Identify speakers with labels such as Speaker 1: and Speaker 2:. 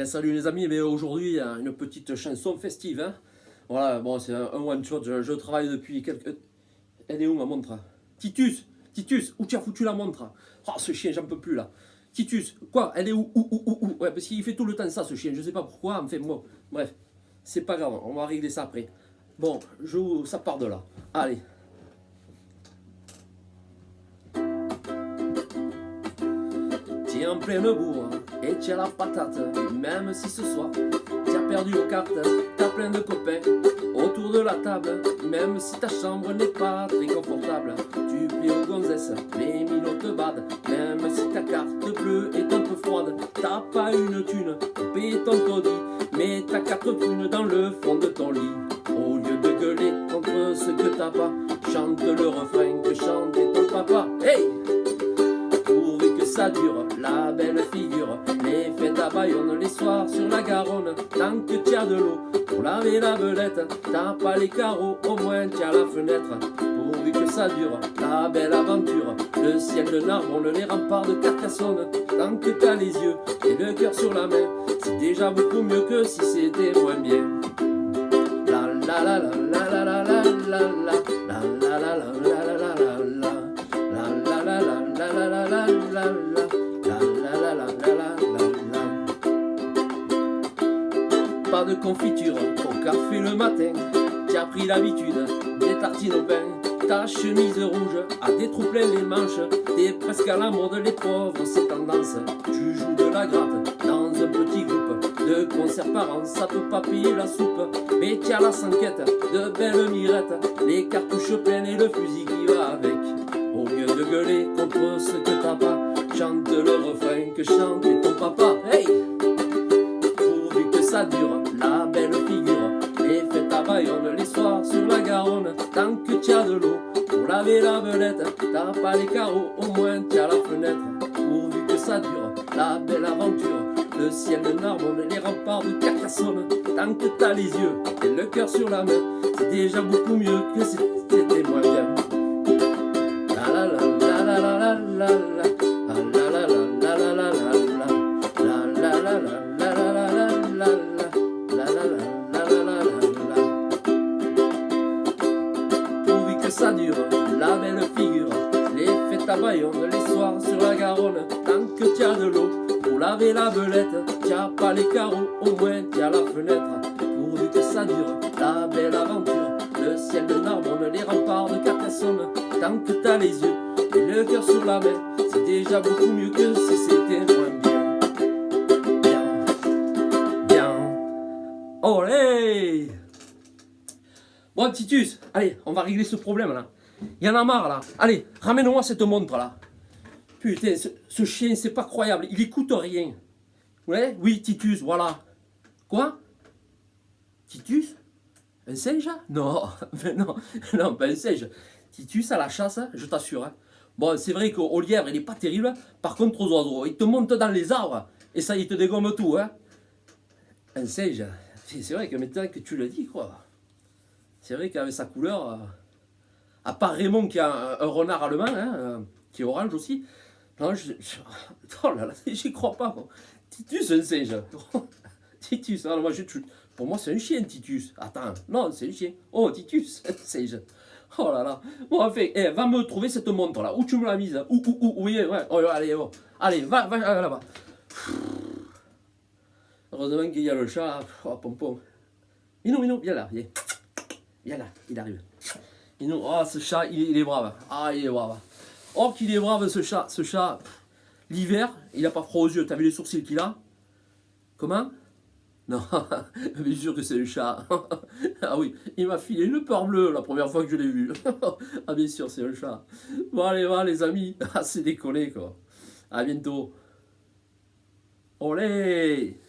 Speaker 1: Salut les amis, mais aujourd'hui il y a une petite chanson festive. Hein. Voilà, bon, c'est un one shot. Je travaille depuis quelques. Elle est où ma montre? Titus, Titus, où tu as foutu la montre? Oh, ce chien, j'en peux plus là. Titus, quoi? Elle est où? Ouais, parce qu'il fait tout le temps ça, ce chien. Je sais pas pourquoi. Enfin, bon, bref, c'est pas grave. On va régler ça après. Bon, ça part de là. Allez. T'es en pleine bourre et tu as la patate, même si ce soir tu as perdu aux cartes, t'as plein de copains autour de la table, même si ta chambre n'est pas très confortable, tu plais aux gonzesses, les minots te badent, même si ta carte bleue est un peu froide, t'as pas une thune pour payer ton taudis, mais t'as 4 prunes dans le fond de ton lit. Au lieu de gueuler contre ce que t'as pas, chante le refrain que chantait ton papa. Hey! Pourvu que ça dure, la belle figure, les fêtes à Bayonne, les soirs sur la Garonne, tant que tu as de l'eau pour laver la belette, t'as pas les carreaux, au moins tu as la fenêtre. Pourvu que ça dure, la belle aventure, le ciel de Narbonne, les remparts de Carcassonne, tant que t'as les yeux et le cœur sur la main, c'est déjà beaucoup mieux que si c'était moins bien. La la la la la la la la la la la la la la la la. Pas de confiture au café le matin, tu as pris l'habitude des tartines au pain, ta chemise rouge a des trous pleins les manches, t'es presque à la mode, les pauvres c'est tendance, tu joues de la gratte dans un petit groupe de concerts parents, ça peut pas payer la soupe, mais tu as la sanquette de belles mirettes, les cartouches pleines et le fusil qui va avec. Au lieu de gueuler contre ce que t'as pas, chante le refrain que chantait ton papa. Hey! Pourvu que ça dure, la belle figure, les fêtes à Bayonne, les soirs sur la Garonne, tant que tu as de l'eau pour laver la belette, t'as pas les carreaux, au moins tu as la fenêtre. Pourvu que ça dure, la belle aventure, le ciel de Narbonne, les remparts de Carcassonne, tant que t'as les yeux et le cœur sur la main, c'est déjà beaucoup mieux que si c'était moins bien. Pourvu que ça dure, la belle figure, les fêtes à Bayonne, les soirs sur la Garonne, tant que tu as de l'eau pour laver la belette, tu as pas les carreaux, au moins tu as la fenêtre. Pourvu que ça dure, la belle aventure, le ciel de Narbonne, les remparts de Carcassonne, tant que t'as les yeux et le cœur sur la main, c'est déjà beaucoup mieux que si c'était moins bien. Bien, bien, olé! Bon Titus, allez, on va régler ce problème là. Il y en a marre là. Allez, ramène-moi cette montre là. Putain, ce chien, c'est pas croyable, il écoute rien. Ouais, oui Titus, voilà. Quoi? Titus? Un singe? Non, non, pas un singe. Titus à la chasse, je t'assure. Hein. Bon, c'est vrai qu'au lièvre, il est pas terrible. Par contre, aux oiseaux, il te monte dans les arbres et ça, il te dégomme tout. Hein. Un singe, c'est vrai que maintenant que tu le dis, quoi. C'est vrai qu'avec sa couleur, à part Raymond qui a un renard allemand, hein, qui est orange aussi. Non, oh là là, j'y crois pas. Bon. Titus, un singe. Titus, alors moi, pour moi, c'est un chien, Titus. Attends, non, c'est un chien. Oh, Titus, un singe. Oh là là. Bon, enfin, va me trouver cette montre là. Où tu me l'as mise? Oui, ouais. Oh, allez, bon. Allez, va là-bas. Heureusement qu'il y a le chat. Oh, pompon. Minou, viens là. Viens là, il arrive. Minou, oh, ce chat, il est brave. Ah, il est brave. Oh, qu'il est brave, ce chat. Ce chat, l'hiver, il a pas froid aux yeux. T'as vu les sourcils qu'il a? Comment? Non, bien sûr que c'est le chat. Ah oui, il m'a filé une peur bleue la première fois que je l'ai vu. Ah bien sûr, c'est le chat. Bon allez, va les amis. Ah c'est décollé quoi. À bientôt. Olé!